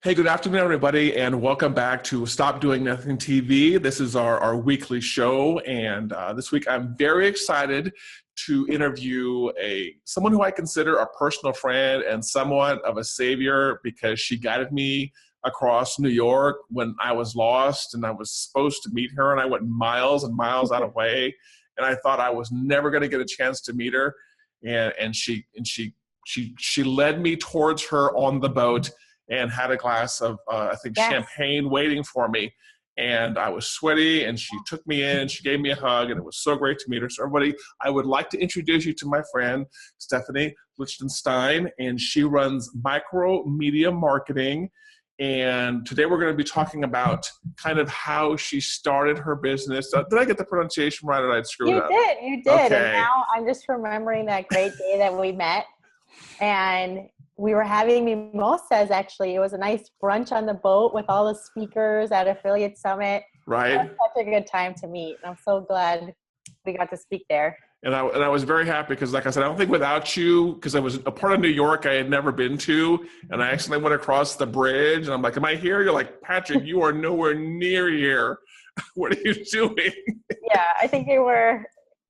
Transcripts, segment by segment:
Hey, good afternoon, everybody, and welcome back to Stop Doing Nothing TV. This is our weekly show, and this week I'm very excited to interview someone who I consider a personal friend and somewhat of a savior because she guided me across New York when I was lost and I was supposed to meet her, and I went miles and miles out of way, and I thought I was never going to get a chance to meet her, and she led me towards her on the boat and had a glass of, I think, champagne waiting for me. And I was sweaty, and she took me in, she gave me a hug, and it was so great to meet her. So everybody, I would like to introduce you to my friend, Stephanie Lichtenstein, and she runs micro media marketing. And today we're going to be talking about kind of how she started her business. Did I get the pronunciation right, or did I screw it up? You did. Okay. And now I'm just remembering that great day that we met. And we were having mimosas, actually. It was a nice brunch on the boat with all the speakers at Affiliate Summit. Right. It was such a good time to meet. And I'm so glad we got to speak there. And I was very happy because, like I said, I don't think without you, because I was a part of New York I had never been to, and I accidentally went across the bridge, and I'm like, am I here? You're like, Patrick, you are nowhere near here. What are you doing? Yeah, I think they were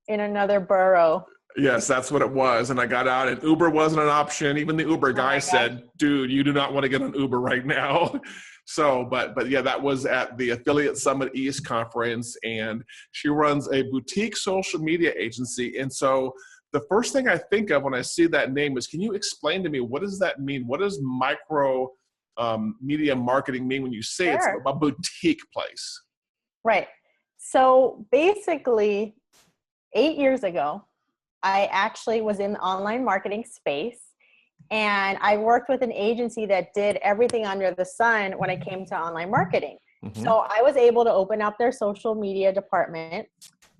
in another borough. Yes, that's what it was. And I got out, and Uber wasn't an option. Even the Uber guy said, dude, you do not want to get an Uber right now. So, but yeah, that was at the Affiliate Summit East conference, and she runs a boutique social media agency. And so the first thing I think of when I see that name is, can you explain to me, what does that mean? What does micro media marketing mean when you say it's a boutique place? Right. So basically, 8 years ago, I actually was in the online marketing space, and I worked with an agency that did everything under the sun when it came to online marketing. Mm-hmm. So I was able to open up their social media department,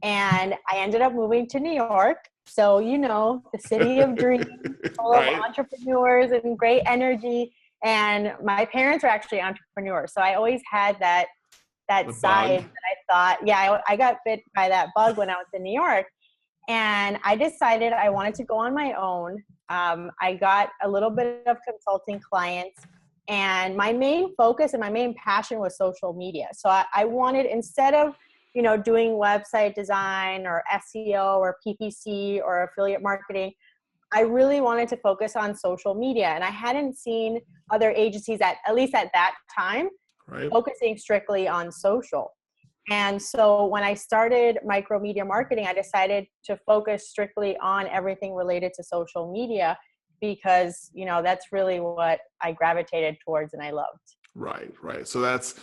and I ended up moving to New York. So, you know, the city of dreams, full of entrepreneurs and great energy. And my parents are actually entrepreneurs. So I always had that side that I thought, I got bit by that bug when I was in New York. And I decided I wanted to go on my own. I got a little bit of consulting clients, and my main focus and my main passion was social media. So I wanted, instead of, doing website design or SEO or PPC or affiliate marketing, I really wanted to focus on social media. And I hadn't seen other agencies at least at that time, focusing strictly on social. And so when I started micro media marketing, I decided to focus strictly on everything related to social media because, that's really what I gravitated towards and I loved. Right. So it's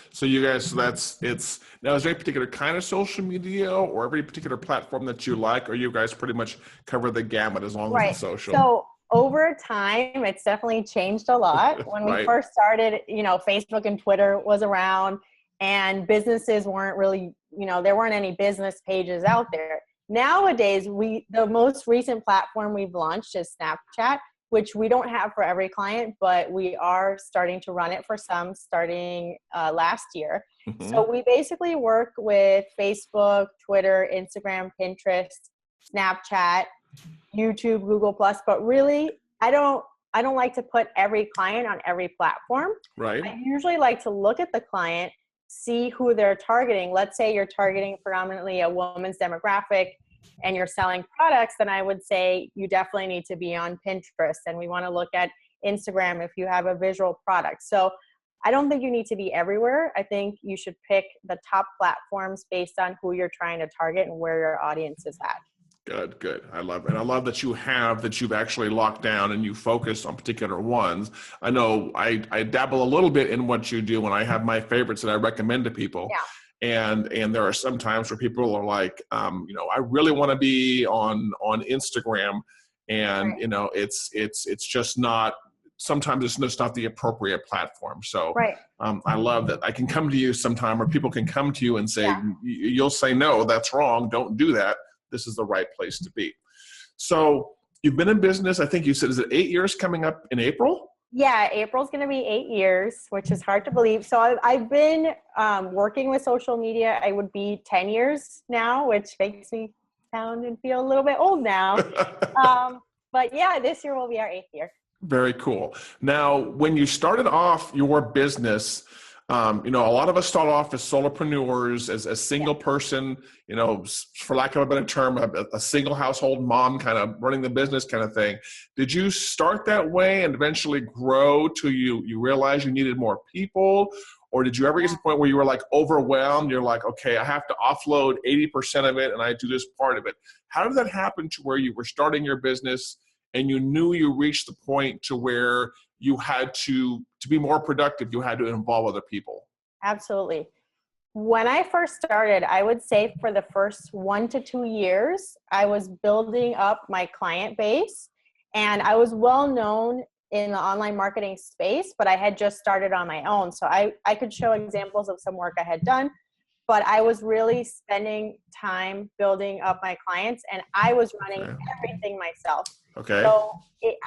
now, is there a particular kind of social media or every particular platform that you like, or you guys pretty much cover the gamut as long as it's social? So over time, it's definitely changed a lot. When we first started, Facebook and Twitter was around, and businesses weren't really, there weren't any business pages out there. Nowadays, the most recent platform we've launched is Snapchat, which we don't have for every client, but we are starting to run it for some starting last year. Mm-hmm. So we basically work with Facebook, Twitter, Instagram, Pinterest, Snapchat, YouTube, Google+, but really, I don't like to put every client on every platform. Right. I usually like to look at the client, see who they're targeting. Let's say you're targeting predominantly a woman's demographic and you're selling products, then I would say you definitely need to be on Pinterest, and we want to look at Instagram if you have a visual product. So I don't think you need to be everywhere. I think you should pick the top platforms based on who you're trying to target and where your audience is at. Good. I love that you've actually locked down and you focus on particular ones. I know I dabble a little bit in what you do, and I have my favorites that I recommend to people. Yeah. And there are some times where people are like, I really want to be on Instagram, and it's just not. Sometimes it's just not the appropriate platform. So I love that I can come to you sometime, or people can come to you and say, you'll say, no, that's wrong. Don't do that. This is the right place to be. So you've been in business, I think you said, is it 8 years coming up in April? Yeah, April's going to be 8 years, which is hard to believe. So I've been working with social media. I would be 10 years now, which makes me sound and feel a little bit old now. But yeah, this year will be our 8th year. Very cool. Now, when you started off your business, a lot of us start off as solopreneurs, as a single person, for lack of a better term, a single household mom kind of running the business kind of thing. Did you start that way and eventually grow till you realized you needed more people? Or did you ever get to the point where you were like overwhelmed? You're like, okay, I have to offload 80% of it and I do this part of it. How did that happen to where you were starting your business and you knew you reached the point to where you had to be more productive, you had to involve other people? Absolutely. When I first started, I would say for the first 1 to 2 years, I was building up my client base, and I was well known in the online marketing space, but I had just started on my own. So I could show examples of some work I had done, but I was really spending time building up my clients, and I was running everything myself. Okay. So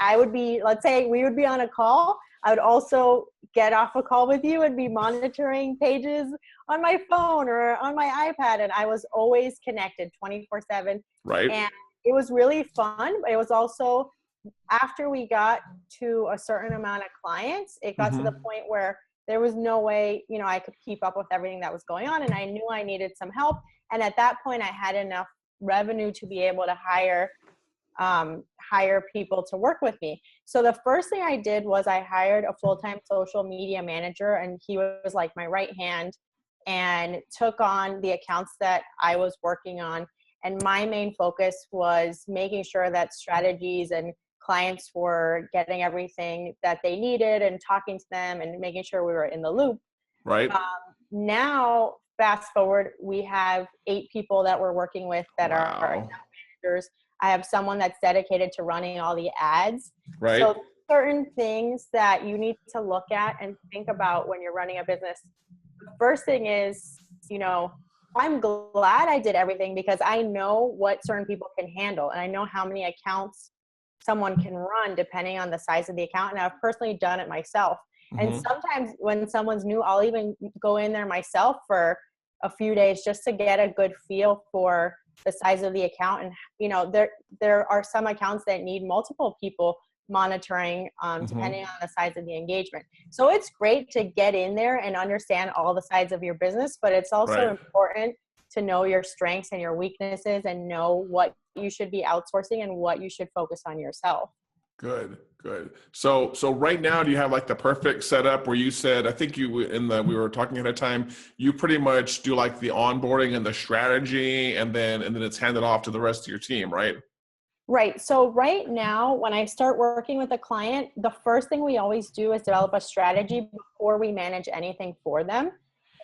I would be, let's say we would be on a call. I would also get off a call with you and be monitoring pages on my phone or on my iPad. And I was always connected 24/7. Right. And it was really fun. But it was also, after we got to a certain amount of clients, it got to the point where there was no way, I could keep up with everything that was going on. And I knew I needed some help. And at that point, I had enough revenue to be able to hire people to work with me. So the first thing I did was I hired a full-time social media manager, and he was like my right hand and took on the accounts that I was working on. And my main focus was making sure that strategies and clients were getting everything that they needed and talking to them and making sure we were in the loop. Right. Now, fast forward, we have 8 people that we're working with that are account managers. I have someone that's dedicated to running all the ads. Right. So certain things that you need to look at and think about when you're running a business. The first thing is, I'm glad I did everything because I know what certain people can handle, and I know how many accounts someone can run depending on the size of the account. And I've personally done it myself. And sometimes when someone's new, I'll even go in there myself for a few days just to get a good feel for the size of the account. And, there are some accounts that need multiple people monitoring, depending on the size of the engagement. So it's great to get in there and understand all the sides of your business, but it's also important to know your strengths and your weaknesses and know what you should be outsourcing and what you should focus on yourself. Good. So right now, do you have like the perfect setup where you said, I think we were talking at a time, you pretty much do like the onboarding and the strategy, and then it's handed off to the rest of your team, right? Right. So right now, when I start working with a client, the first thing we always do is develop a strategy before we manage anything for them.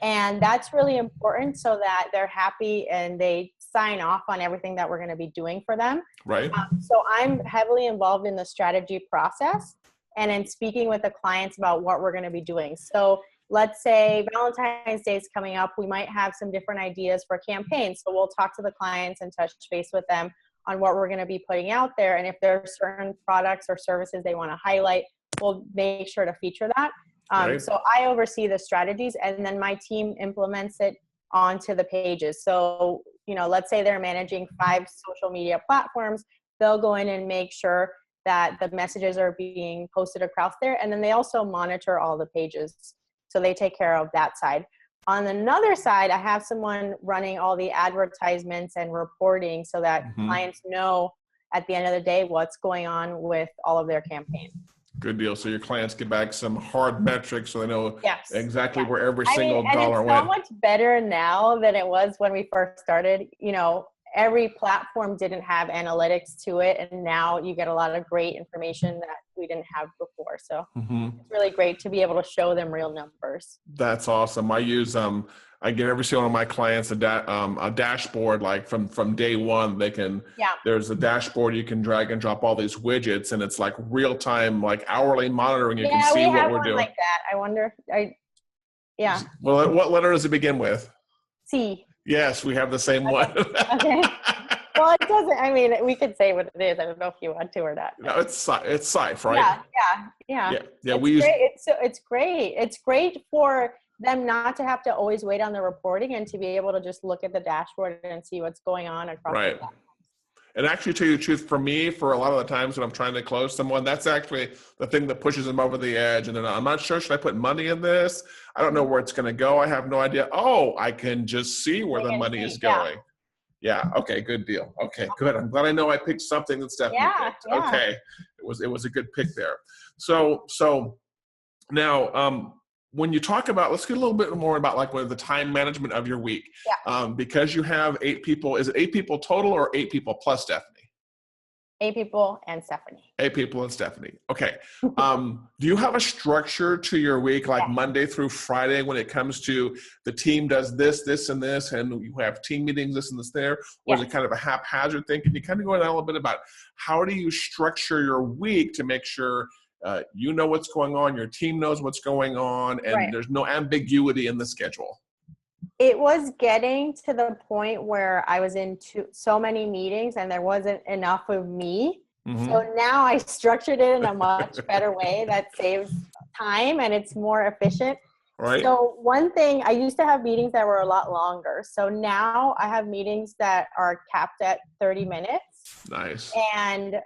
And that's really important so that they're happy and they sign off on everything that we're going to be doing for them. Right. So I'm heavily involved in the strategy process and in speaking with the clients about what we're going to be doing. So let's say Valentine's Day is coming up. We might have some different ideas for campaigns. So we'll talk to the clients and touch base with them on what we're going to be putting out there. And if there are certain products or services they want to highlight, we'll make sure to feature that. So I oversee the strategies, and then my team implements it onto the pages. So, let's say they're managing 5 social media platforms. They'll go in and make sure that the messages are being posted across there. And then they also monitor all the pages. So they take care of that side. On another side, I have someone running all the advertisements and reporting so that clients know at the end of the day what's going on with all of their campaigns. Good deal. So your clients get back some hard metrics so they know exactly where every single dollar went. It's so much better now than it was when we first started. Every platform didn't have analytics to it, and now you get a lot of great information that we didn't have before. So it's really great to be able to show them real numbers. That's awesome. I use I get every single one of my clients a dashboard, like from day one. There's a dashboard you can drag and drop all these widgets, and it's like real time, like hourly monitoring. You can see what we're doing. Like that. I wonder. Well, what letter does it begin with? C. Yes, we have the same one. Okay. Well, it doesn't. I mean, we could say what it is. I don't know if you want to or not. No, it's Scythe, right? Yeah. It's great. It's great for them not to have to always wait on the reporting and to be able to just look at the dashboard and see what's going on across the platforms. And actually, to tell you the truth, for me, for a lot of the times when I'm trying to close someone, that's actually the thing that pushes them over the edge. And then I'm not sure, should I put money in this? I don't know where it's going to go. I have no idea. Oh, I can just see where the money is going. Yeah. Okay. Good deal. Okay. Good. I'm glad I know I picked something that Stephanie picked. Yeah. Okay. It was a good pick there. So now, when you talk about, let's get a little bit more about like the time management of your week. Yeah. Because you have 8 people, is it 8 people total or 8 people plus Stephanie? 8 people and Stephanie. 8 people and Stephanie. Okay. Do you have a structure to your week, like Monday through Friday, when it comes to the team does this, this, and this, and you have team meetings, this and this there? Or is it kind of a haphazard thing? Can you kind of go into a little bit about how do you structure your week to make sure you know what's going on, your team knows what's going on, and there's no ambiguity in the schedule? It was getting to the point where I was in so many meetings and there wasn't enough of me. Mm-hmm. So now I structured it in a much better way that saves time and it's more efficient. Right. So one thing, I used to have meetings that were a lot longer. So now I have meetings that are capped at 30 minutes. Nice. And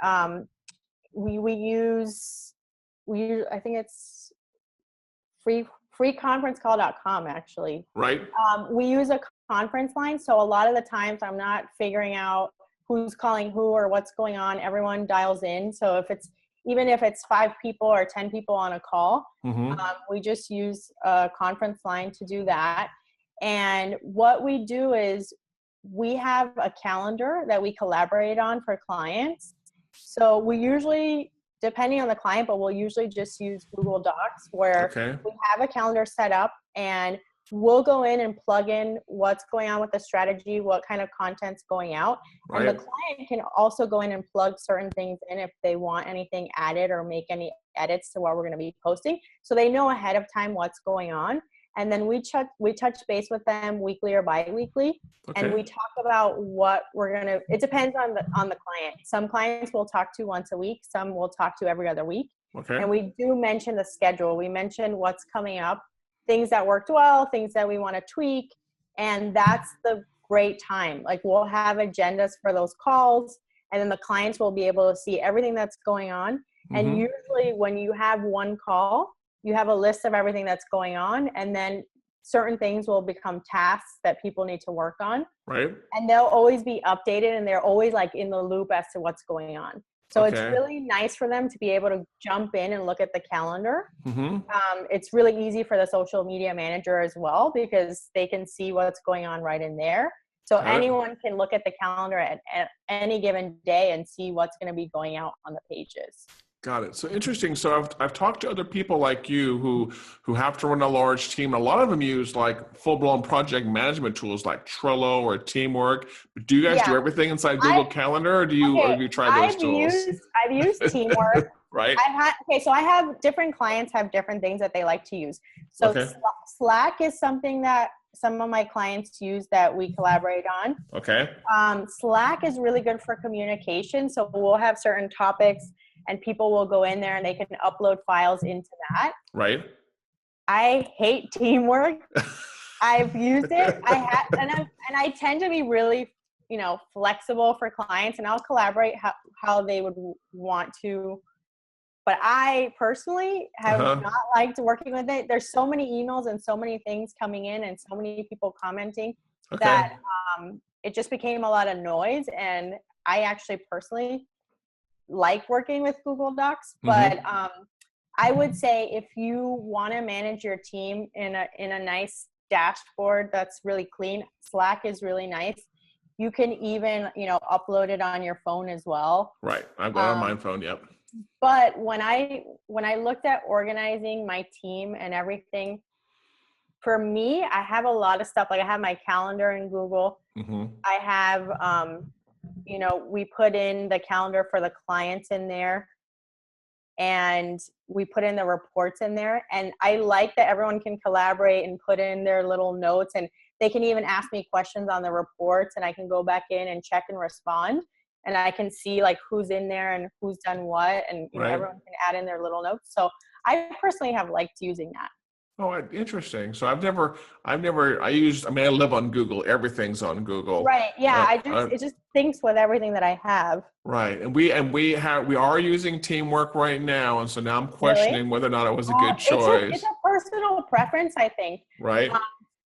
we use I think it's freeconferencecall.com actually. Right. We use a conference line. So a lot of the times I'm not figuring out who's calling who or what's going on. Everyone dials in. So even if it's 5 people or 10 people on a call, we just use a conference line to do that. And what we do is we have a calendar that we collaborate on for clients. So we usually, depending on the client, but we'll usually just use Google Docs where we have a calendar set up and we'll go in and plug in what's going on with the strategy, what kind of content's going out. Right. And the client can also go in and plug certain things in if they want anything added or make any edits to what we're going to be posting. So they know ahead of time what's going on. And then we touch base with them weekly or bi-weekly. And we talk about what we're going to, it depends on the client. Some clients we'll talk to once a week. Some we'll talk to every other week. And we do mention the schedule. We mention what's coming up, things that worked well, things that we want to tweak. And that's the great time. Like we'll have agendas for those calls and then the clients will be able to see everything that's going on. And usually when you have one call, you have a list of everything that's going on, and then certain things will become tasks that people need to work on. Right. And they'll always be updated, and they're always like in the loop as to what's going on. So it's really nice for them to be able to jump in and look at the calendar. It's really easy for the social media manager as well because they can see what's going on right in there. So anyone can look at the calendar at any given day and see what's going to be going out on the pages. Got it. So interesting. So I've talked to other people like you who have to run a large team. A lot of them use like full-blown project management tools like Trello or Teamwork. But do you guys do everything inside Google Calendar, or do you try those tools? I've used Teamwork. Right. So I have different clients have different things that they like to use. So Slack is something that some of my clients use that we collaborate on. Okay. Slack is really good for communication. So we'll have certain topics and people will go in there and they can upload files into that. Right. I hate Teamwork. I've used it. And I tend to be really, flexible for clients, and I'll collaborate how they would want to. But I personally have not liked working with it. There's so many emails and so many things coming in and so many people commenting that it just became a lot of noise. And I actually personally like working with Google Docs, but I would say if you want to manage your team in a nice dashboard that's really clean, Slack is really nice. You can even, upload it on your phone as well. Right. I've got it on my phone. Yep. But when I looked at organizing my team and everything, for me, I have a lot of stuff. Like I have my calendar in Google. I have, we put in the calendar for the clients in there, and we put in the reports in there. And I like that everyone can collaborate and put in their little notes, and they can even ask me questions on the reports, and I can go back in and check and respond. And I can see like who's in there and who's done what, and everyone can add in their little notes. So I personally have liked using that. Oh, interesting. So I mean, I live on Google. Everything's on Google. Right. Yeah. Uh, It just thinks with everything that I have. right. And we are using Teamwork right now. And so now I'm Really? questioning whether or not it was a good It's choice. a personal preference, I think. Right. Um,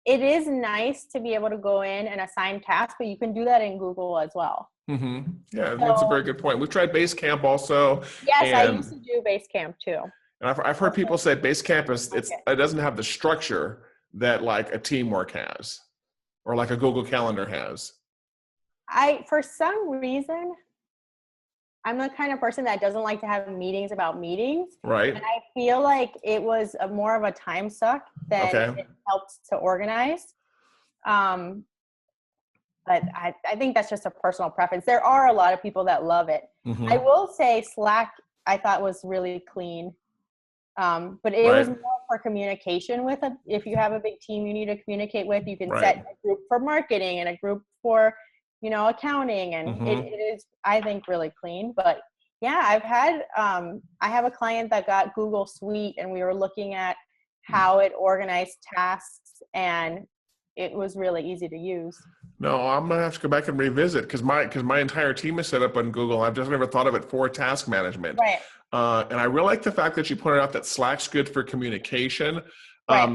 it is nice to be able to go in and assign tasks, but you can do that in Google as well. Yeah, that's a So very good point. We've tried Basecamp also, yes, I used and to do Basecamp too. I've heard Also, people say Basecamp okay. it doesn't have the structure that like a Teamwork has or like a Google Calendar has. For some reason, I'm the kind of person that doesn't like to have meetings about meetings. Right. And I feel like it was more of a time suck than Okay. it helped to organize. Um, but I think that's just a personal preference. There are a lot of people that love it. I hmm will say Slack, I thought was really clean. But it was Right. more for communication with if you have a big team you need to communicate with, you can set Right. a group for marketing and a group for, accounting. And it hmm is, I think, really clean. But yeah, I have a client that got Google Suite and we were looking at how it organized tasks and it was really easy to use. No, I'm gonna have to go back and revisit because my entire team is set up on Google. I've just never thought of it for task management. Right, And I really like the fact that you pointed out that Slack's good for communication. right,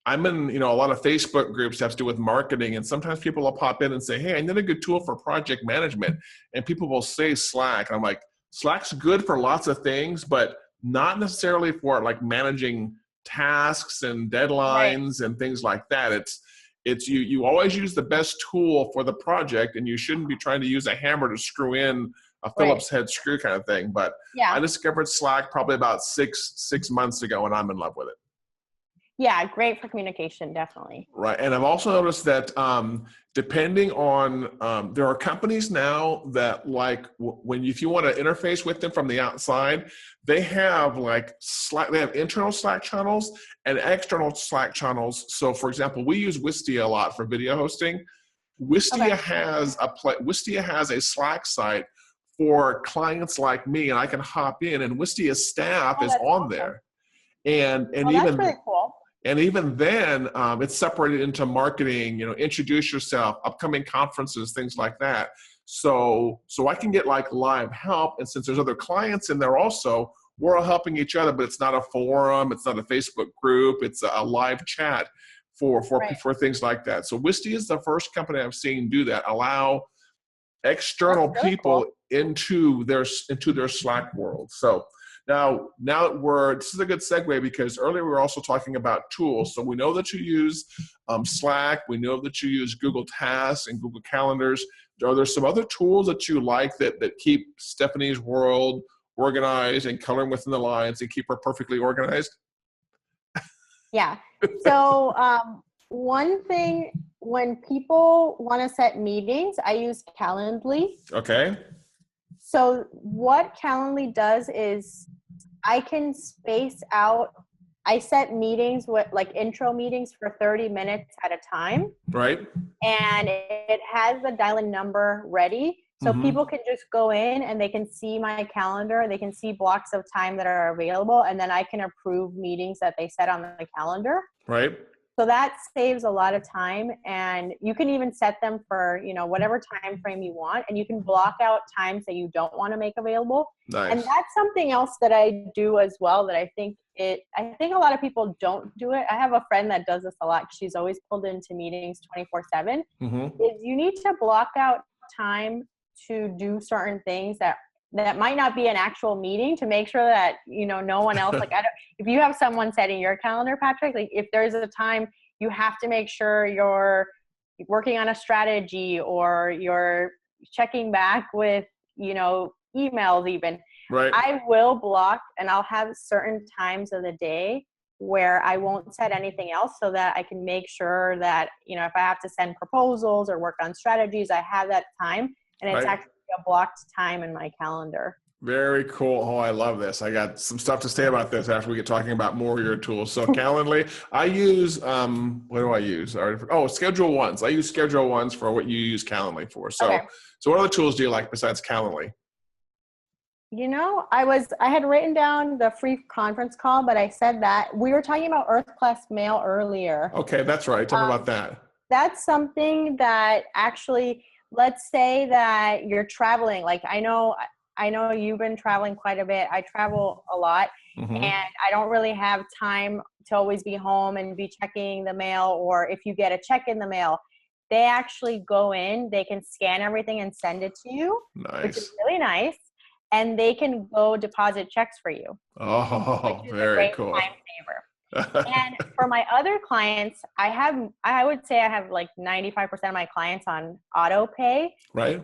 I'm in, a lot of Facebook groups that have to do with marketing, and sometimes people will pop in and say, "Hey, I need a good tool for project management," and people will say Slack. And I'm like, Slack's good for lots of things, but not necessarily for like managing tasks and right, deadlines and things like that. It's you always use the best tool for the project, and you shouldn't be trying to use a hammer to screw in a right. Phillips head screw kind of thing. But I Yeah. discovered Slack probably about six months ago, and I'm in love with it. Yeah. Great for communication. Definitely. Right, and I've also noticed that depending on there are companies now that like if you want to interface with them from the outside, they have like Slack. They have internal Slack channels and external Slack channels. So, for example, we use Wistia a lot for video hosting. Okay. Wistia has a Slack site for clients like me, and I can hop in, and Wistia's staff Oh, is that's on awesome. there, and Well, that's really cool. even then, it's separated into marketing, introduce yourself, upcoming conferences, things like that. So I can get like live help. And since there's other clients in there also, we're all helping each other, but it's not a forum. It's not a Facebook group. It's a live chat Right. for things like that. So Wisty is the first company I've seen do that, allow That's external really cool. people into their Slack world. So now this is a good segue because earlier we were also talking about tools. So we know that you use Slack. We know that you use Google Tasks and Google Calendars. Are there some other tools that you like that keep Stephanie's world organized and coloring within the lines and keep her perfectly organized? Yeah. So one thing, when people want to set meetings, I use Calendly. Okay. So what Calendly does is I can space out. I set meetings with like intro meetings for 30 minutes at a time. Right. And it has the dial-in number ready. So Mm-hmm. people can just go in and they can see my calendar. They can see blocks of time that are available. And then I can approve meetings that they set on the calendar. Right. So that saves a lot of time. And you can even set them for, whatever time frame you want. And you can block out times that you don't want to make available. And Nice. that's something else that I do as well that I think a lot of people don't do it. I have a friend that does this a lot. She's always pulled into meetings 24/7. Mm-hmm. Is you need to block out time to do certain things that might not be an actual meeting, to make sure that no one else, like, if you have someone setting your calendar, Patrick, like if there's a time you have to make sure you're working on a strategy or you're checking back with emails even, Right. I will block, and I'll have certain times of the day where I won't set anything else, so that I can make sure that, if I have to send proposals or work on strategies, I have that time, and it's Right. actually a blocked time in my calendar. Very cool. Oh, I love this. I got some stuff to say about this after we get talking about more of your tools. So Calendly, I use, what do I use? Schedule Ones. I use Schedule Ones for what you use Calendly for. Okay. So what other tools do you like besides Calendly? I had written down the free conference call, but I said that we were talking about Earth Class Mail earlier. Okay, that's right. Tell me about that. That's something that actually, let's say that you're traveling. Like I know you've been traveling quite a bit. I travel a lot, Mm-hmm. and I don't really have time to always be home and be checking the mail, or if you get a check in the mail, they actually go in, they can scan everything and send it to you, which is Nice. really nice. And they can go deposit checks for you, which Oh, is a very great cool. time saver. And for my other clients, I would say I have like 95% of my clients on auto pay. Right?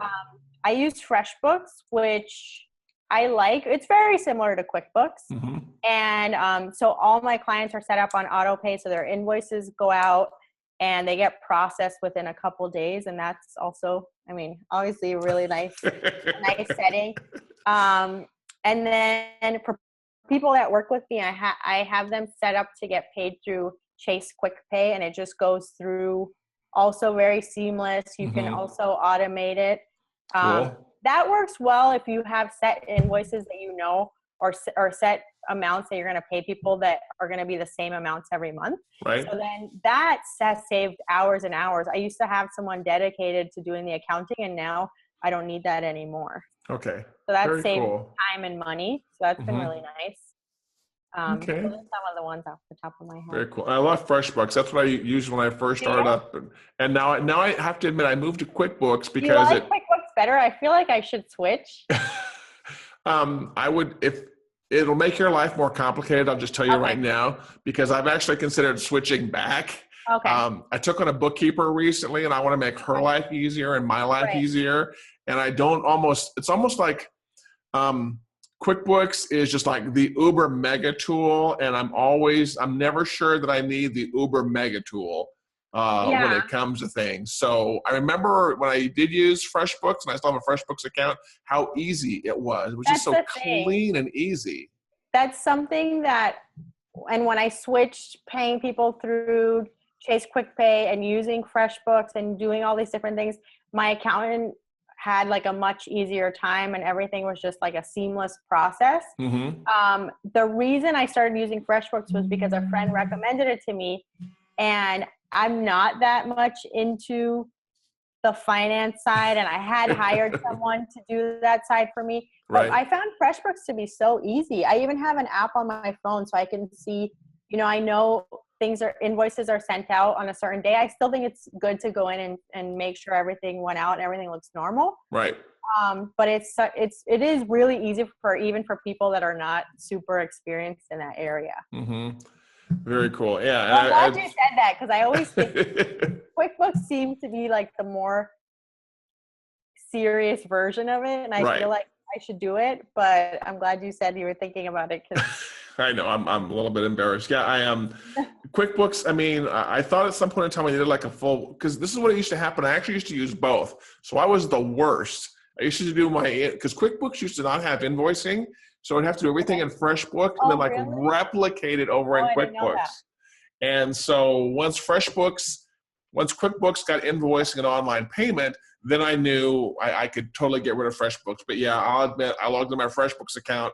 I use FreshBooks, which I like. It's very similar to QuickBooks. Mm-hmm. And so all my clients are set up on auto pay. So their invoices go out and they get processed within a couple days. And that's also, obviously a really nice setting. And then for people that work with me, I have them set up to get paid through Chase Quick Pay, and it just goes through, also very seamless. You can also automate it. Cool. That works well if you have set invoices that or set amounts that you're going to pay people that are going to be the same amounts every month. Right. So then that has saved hours and hours. I used to have someone dedicated to doing the accounting, and now I don't need that anymore. Okay. So that Very saved cool. time and money. So that's been really nice. Okay. Those are some of the ones off the top of my head. Very cool. I love FreshBooks. That's what I used when I first started up, and now I have to admit I moved to QuickBooks because you like QuickBooks better? I feel like I should switch. I would, if it'll make your life more complicated, I'll just tell you right now, because I've actually considered switching back. Okay. I took on a bookkeeper recently, and I want to make her life easier and my life easier. And it's almost like QuickBooks is just like the uber mega tool, and I'm never sure that I need the uber mega tool when it comes to things. So I remember when I did use FreshBooks, and I still have a FreshBooks account, how easy it was. It was just so clean and easy. That's something that, and when I switched paying people through Chase Quick Pay and using FreshBooks and doing all these different things, my accountant had like a much easier time, and everything was just like a seamless process. The reason I started using FreshBooks was because a friend recommended it to me, and I'm not that much into the finance side, and I had hired someone to do that side for me. But I found FreshBooks to be so easy. I even have an app on my phone so I can see, I know invoices are sent out on a certain day. I still think it's good to go in and make sure everything went out and everything looks normal. Right. But it is really easy even for people that are not super experienced in that area. Very cool. Yeah. And I'm glad you said that, because I always think QuickBooks seems to be like the more serious version of it, and I feel like I should do it. But I'm glad you said you were thinking about it. I know I'm a little bit embarrassed. Yeah, I am. QuickBooks. I thought at some point in time I needed like a full, because this is what used to happen. I actually used to use both, so I was the worst. I used to do because QuickBooks used to not have invoicing. So I'd have to do everything in FreshBooks and then replicate it over in QuickBooks. And so once QuickBooks got invoicing and online payment, then I knew I could totally get rid of FreshBooks. But yeah, I'll admit I logged in my FreshBooks account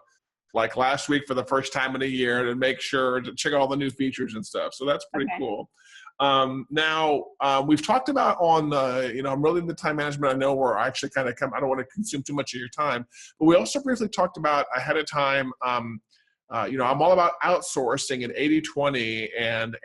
like last week for the first time in a year to make sure to check out all the new features and stuff. So that's pretty cool. Now, we've talked about I'm really into time management. I know we're actually I don't want to consume too much of your time, but we also briefly talked about ahead of time, I'm all about outsourcing and 80-20 and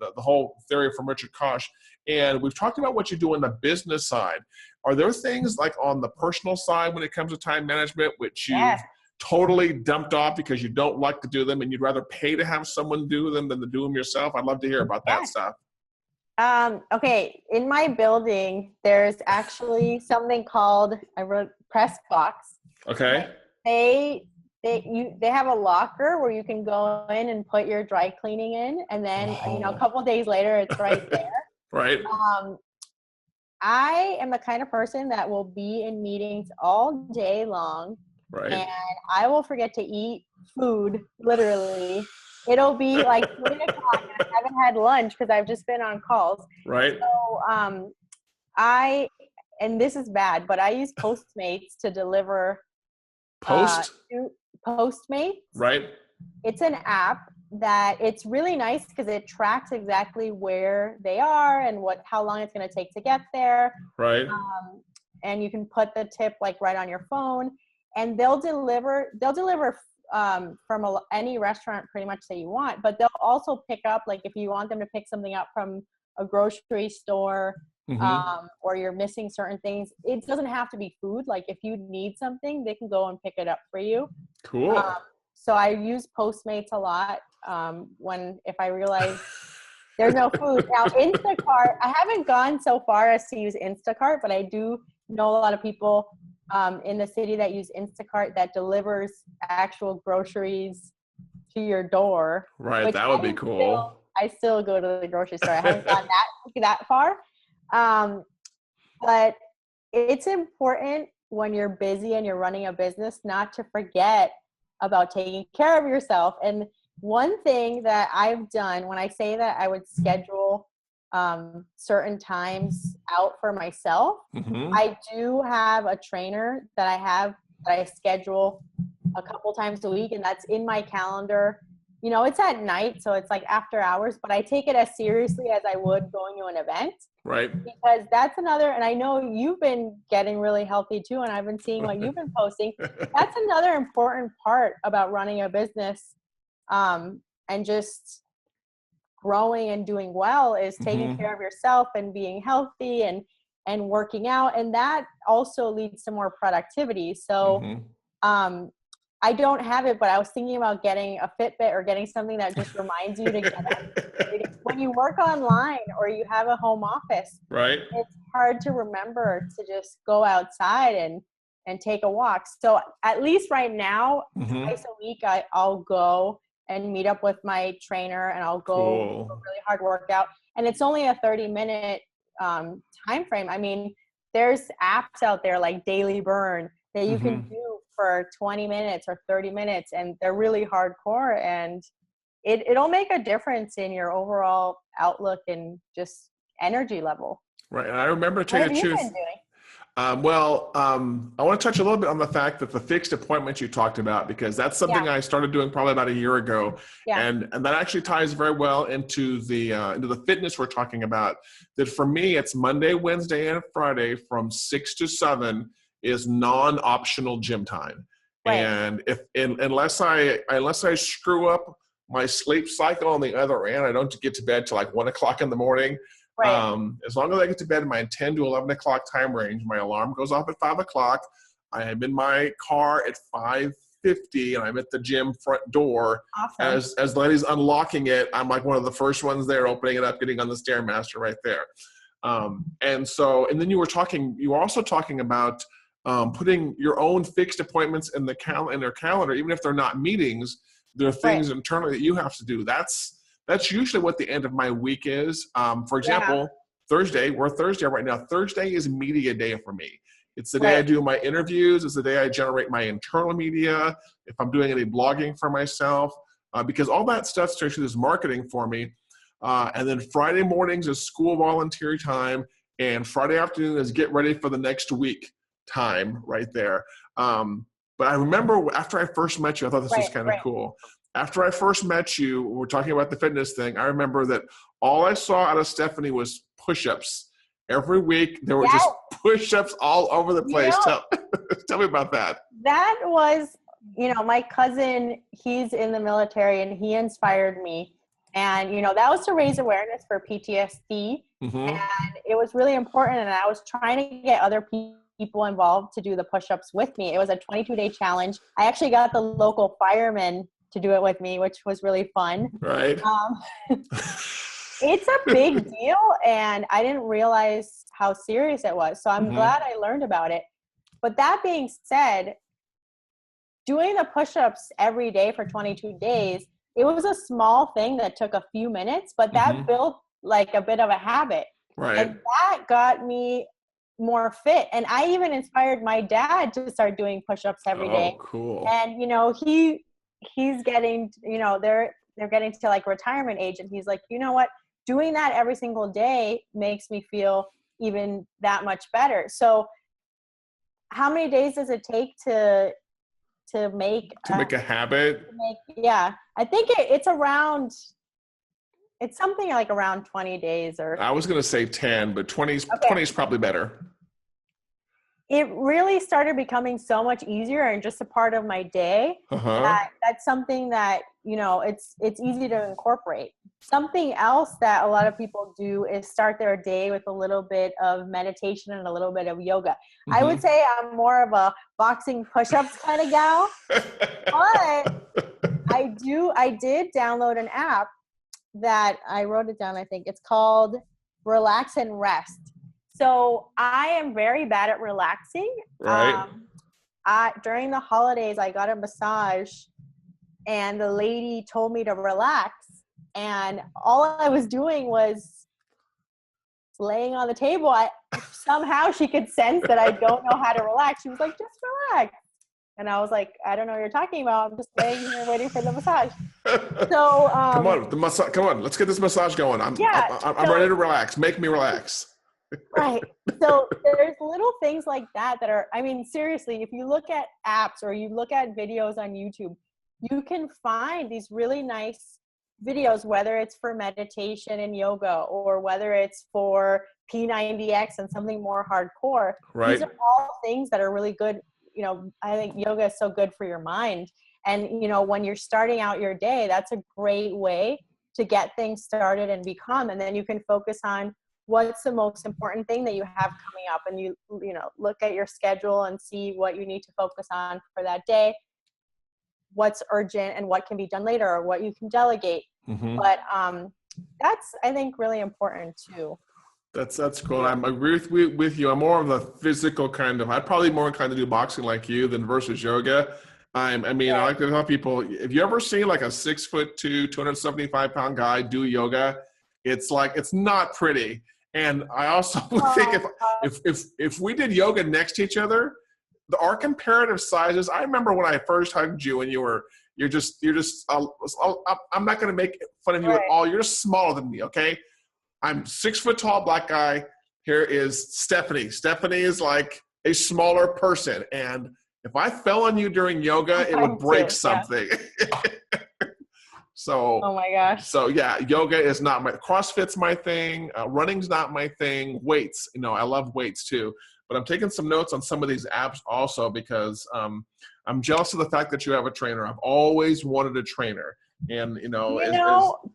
the whole theory from Richard Koch. And we've talked about what you do on the business side. Are there things like on the personal side when it comes to time management, which you've totally dumped off because you don't like to do them and you'd rather pay to have someone do them than to do them yourself? I'd love to hear about that stuff. Okay. In my building, there's actually something called, I wrote Press Box. Okay. They have a locker where you can go in and put your dry cleaning in, and then a couple of days later it's right there. Right. I am the kind of person that will be in meetings all day long. Right. And I will forget to eat food, literally. It'll be like 3 o'clock and I haven't had lunch because I've just been on calls. Right. So and this is bad, but I use Postmates to deliver Post? Postmates. Right. It's an app that it's really nice because it tracks exactly where they are and how long it's going to take to get there. Right. And you can put the tip like right on your phone, and they'll deliver from any restaurant pretty much that you want, but they'll also pick up, like if you want them to pick something up from a grocery store, or you're missing certain things, it doesn't have to be food. Like if you need something, they can go and pick it up for you. Cool. So I use Postmates a lot if I realize there's no food. Now, Instacart, I haven't gone so far as to use Instacart, but I do know a lot of people in the city that use Instacart that delivers actual groceries to your door. Right, that would be cool. I still go to the grocery store. I haven't gone that far. But it's important when you're busy and you're running a business not to forget about taking care of yourself. And one thing that I've done when I say that I would schedule certain times out for myself, I do have a trainer that I schedule a couple times a week, and that's in my calendar. You know, it's at night, so it's like after hours, but I take it as seriously as I would going to an event. Right. Because that's another, and I know you've been getting really healthy too, and I've been seeing what you've been posting. That's another important part about running a business, and just growing and doing well is taking care of yourself and being healthy and working out. And that also leads to more productivity. So, I don't have it, but I was thinking about getting a Fitbit or getting something that just reminds you to get up. When you work online or you have a home office, right, it's hard to remember to just go outside and take a walk. So at least right now, twice a week, I'll go and meet up with my trainer, and I'll go do a really hard workout. And it's only a 30-minute time frame. I mean, there's apps out there like Daily Burn that you can do for 20 minutes or 30 minutes, and they're really hardcore, and it'll make a difference in your overall outlook and just energy level. Right. And I remember to tell What you the have you truth. been doing? I want to touch a little bit on the fact that the fixed appointments you talked about, because that's something I started doing probably about a year ago. And that actually ties very well into the fitness we're talking about. That for me, it's Monday, Wednesday, and Friday from 6 to 7 is non-optional gym time. Right. And unless I screw up my sleep cycle on the other end, I don't get to bed till like 1 o'clock in the morning. Right. As long as I get to bed in my 10 to 11 o'clock time range, my alarm goes off at 5 o'clock. I am in my car at 5:50, and I'm at the gym front door. Awesome. As the lady's unlocking it, I'm like one of the first ones there, opening it up, getting on the Stairmaster right there. And then you were also talking about putting your own fixed appointments in their calendar, even if they're not meetings. There are things internally that you have to do. That's usually what the end of my week is. For example, Thursday, we're Thursday right now. Thursday is media day for me. It's the day I do my interviews. It's the day I generate my internal media. If I'm doing any blogging for myself, because all that stuff actually is marketing for me. And then Friday mornings is school volunteer time. And Friday afternoon is get ready for the next week time right there. But I remember after I first met you, I thought this was kind of cool. After I first met you, we're talking about the fitness thing. I remember that all I saw out of Stephanie was push-ups. Every week, there were just push-ups all over the place. Tell me about that. That was, my cousin, he's in the military, and he inspired me. And, that was to raise awareness for PTSD. And it was really important. And I was trying to get other people involved to do the push-ups with me. It was a 22-day challenge. I actually got the local firemen to do it with me, which was really fun. Right. It's a big deal, and I didn't realize how serious it was. So I'm glad I learned about it. But that being said, doing the push-ups every day for 22 days, it was a small thing that took a few minutes, but that built like a bit of a habit. Right. And that got me more fit. And I even inspired my dad to start doing push-ups every day. Oh, cool. And, he's getting, they're getting to like retirement age, and he's like, you know what, doing that every single day makes me feel even that much better. So how many days does it take to to make a habit. Yeah, I think it's around. It's something like around 20 days or. I was going to say 10, but 20 is probably better. It really started becoming so much easier and just a part of my day. That's something that, it's easy to incorporate. Something else that a lot of people do is start their day with a little bit of meditation and a little bit of yoga. I would say I'm more of a boxing push-ups kind of gal, but I did download an app that I wrote it down. I think it's called Relax and Rest. So I am very bad at relaxing. Right. During the holidays, I got a massage and the lady told me to relax. And all I was doing was laying on the table. Somehow she could sense that I don't know how to relax. She was like, just relax. And I was like, I don't know what you're talking about. I'm just laying here waiting for the massage. So come on, come on. Let's get this massage going. I'm ready to relax. Make me relax. Right. So there's little things like that are, I mean, seriously, if you look at apps or you look at videos on YouTube, you can find these really nice videos, whether it's for meditation and yoga or whether it's for P90X and something more hardcore. Right. These are all things that are really good. I think yoga is so good for your mind. And, when you're starting out your day, that's a great way to get things started and become, and then you can focus on what's the most important thing that you have coming up, and you look at your schedule and see what you need to focus on for that day, what's urgent and what can be done later or what you can delegate. But that's, I think, really important too. That's cool. I agree with you. I'm more of the physical kind of, I'd probably more inclined to do boxing like you than versus yoga. I like to tell people, if you ever see like a 6'2", 275-pound guy do yoga, it's not pretty. And I also think if we did yoga next to each other, our comparative sizes. I remember when I first hugged you, and you're just. I'm not going to make fun of you at all. You're just smaller than me. Okay, I'm 6 foot tall black guy. Here is Stephanie. Stephanie is like a smaller person, and if I fell on you during yoga, it would break something. Yeah. So, oh my gosh. So yeah, yoga is not CrossFit's my thing. Running's not my thing. Weights, I love weights too. But I'm taking some notes on some of these apps also because I'm jealous of the fact that you have a trainer. I've always wanted a trainer, and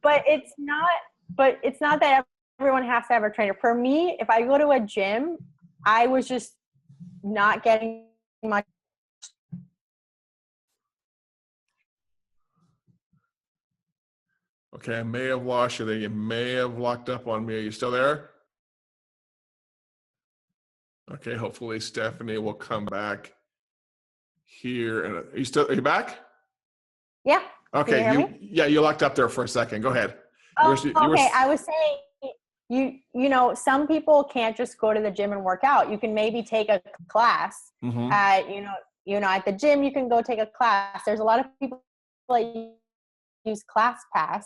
but it's not that everyone has to have a trainer. For me, if I go to a gym, I was just not getting much. Okay, I may have lost you there. You may have locked up on me. Are you still there? Okay, hopefully Stephanie will come back here. And are you back? Yeah. Okay. You locked up there for a second. Go ahead. Okay. I was saying some people can't just go to the gym and work out. You can maybe take a class at at the gym. You can go take a class. There's a lot of people that use ClassPass.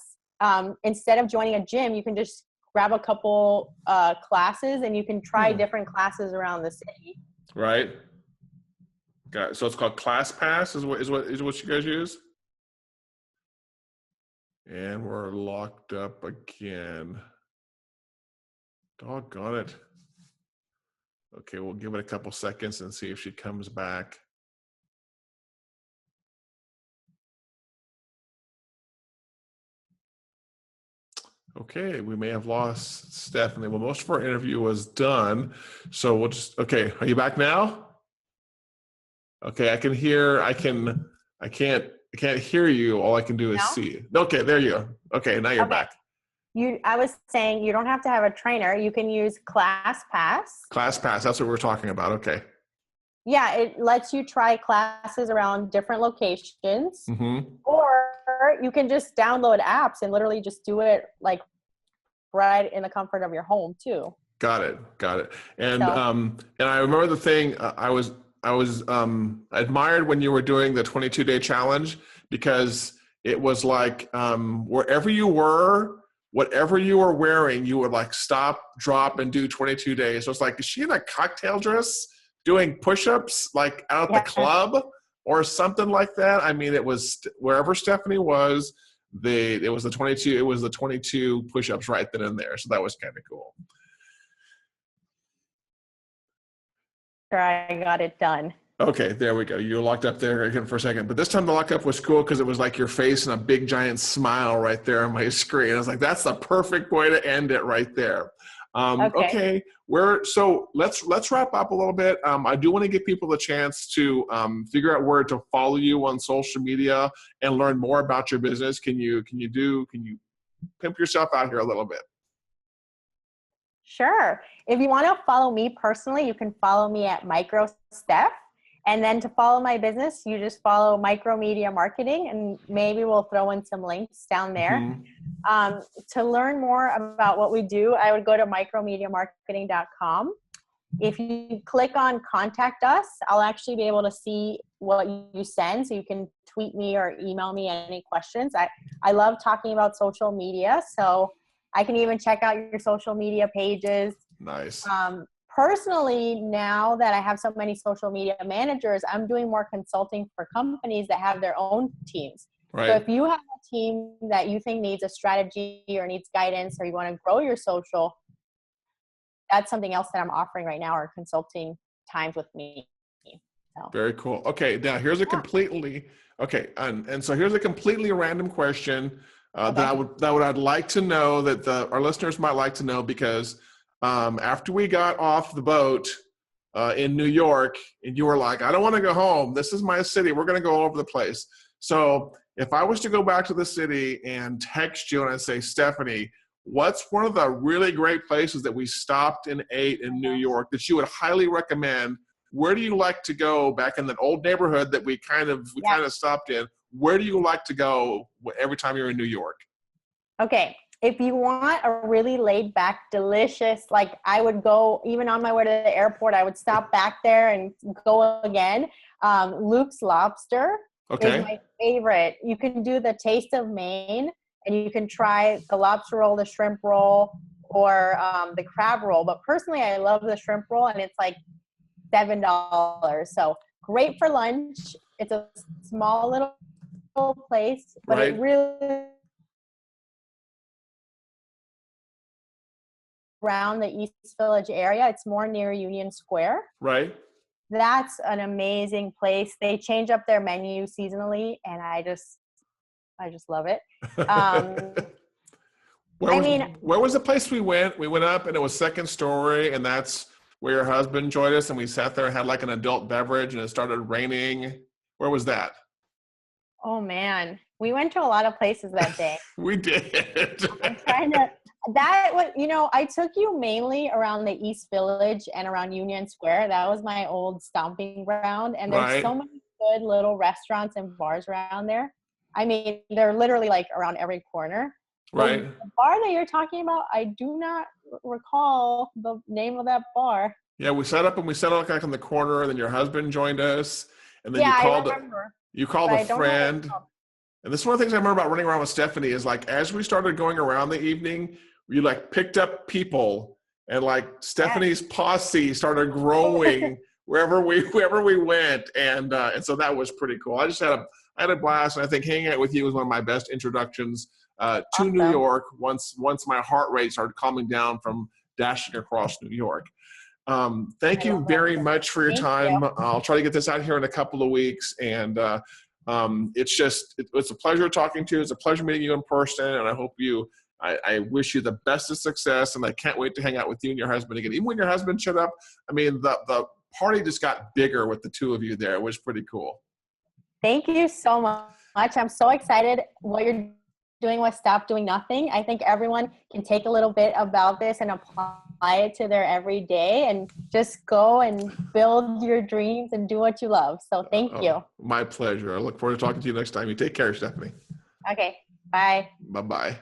Instead of joining a gym, you can just grab a couple classes and you can try different classes around the city. Right. Got it. So it's called ClassPass is what you guys use? And we're locked up again. Doggone it. Okay, we'll give it a couple seconds and see if she comes back. Okay, we may have lost Stephanie. Well, most of our interview was done. So we'll just, okay, are you back now? Okay, I can't hear you. All I can do is see you. Okay, there you go. Okay, now you're back. I was saying you don't have to have a trainer. You can use ClassPass. ClassPass, that's what we're talking about. Okay. Yeah, it lets you try classes around different locations. Or you can just download apps and literally just do it like right in the comfort of your home too. Got it. And I remember the thing I was admired when you were doing the 22-day challenge, because it was like wherever you were, whatever you were wearing, you would like stop, drop, and do 22 days. So it's like, is she in a cocktail dress doing push-ups like out at the club? or something like that. I mean, it was wherever Stephanie was, it was the 22 push-ups right then and there. So that was kind of cool. I got it done. Okay, there we go. You were locked up there again for a second. But this time the lockup was cool because it was like your face and a big giant smile right there on my screen. I was like, that's the perfect way to end it right there. Okay, so let's wrap up a little bit. I do want to give people a chance to figure out where to follow you on social media and learn more about your business. Can you pimp yourself out here a little bit? Sure. If you want to follow me personally, you can follow me at Micro Steph. And then to follow my business, you just follow Micro Media Marketing, and maybe we'll throw in some links down there. Mm-hmm. To learn more about what we do, I would go to micromediamarketing.com. If you click on contact us, I'll actually be able to see what you send. So you can tweet me or email me any questions. I love talking about social media. So I can even check out your social media pages. Nice. Personally, now that I have so many social media managers, I'm doing more consulting for companies that have their own teams. Right. So if you have a team that you think needs a strategy or needs guidance, or you want to grow your social, that's something else that I'm offering right now, or consulting times with me. So. Very cool. Okay, now here's a completely so here's a completely random question that I'd like to know, that our listeners might like to know, because after we got off the boat in New York, and you were like, I don't want to go home. This is my city. We're going to go all over the place. So if I was to go back to the city and text you and I say, Stephanie, what's one of the really great places that we stopped and ate in New York that you would highly recommend? Where do you like to go back in that old neighborhood that we kind of stopped in? Where do you like to go every time you're in New York? Okay. If you want a really laid back, delicious, like I would go, even on my way to the airport, I would stop back there and go again. Luke's Lobster is my favorite. You can do the Taste of Maine, and you can try the lobster roll, the shrimp roll, or the crab roll. But personally, I love the shrimp roll, and it's like $7. So great for lunch. It's a small little place, but it really around the East Village area. It's more near Union Square. Right. That's an amazing place. They change up their menu seasonally, and I just love it. Where was the place we went? We went up, and it was second story, and that's where your husband joined us, and we sat there and had like an adult beverage, and it started raining. Where was that? Oh man, we went to a lot of places that day. We did. I'm trying to. I took you mainly around the East Village and around Union Square. That was my old stomping ground. And there's so many good little restaurants and bars around there. I mean, they're literally like around every corner. Right. The bar that you're talking about, I do not recall the name of that bar. Yeah, we set up like on the corner, and then your husband joined us. And then you called a friend. And this is one of the things I remember about running around with Stephanie is, like, as we started going around the evening, we like picked up people, and like Stephanie's posse started growing wherever we went. And so that was pretty cool. I had a blast. And I think hanging out with you was one of my best introductions to New York once my heart rate started calming down from dashing across New York. Thank you very much for your time. I'll try to get this out here in a couple of weeks. And it's a pleasure talking to you. It's a pleasure meeting you in person. And I wish you the best of success. And I can't wait to hang out with you and your husband again. Even when your husband showed up, I mean, the party just got bigger with the two of you there. It was pretty cool. Thank you so much. I'm so excited what you're doing with Stop Doing Nothing. I think everyone can take a little bit about this and apply it to their everyday, and just go and build your dreams and do what you love. So thank you. My pleasure. I look forward to talking to you next time. You take care, Stephanie. Okay. Bye. Bye-bye.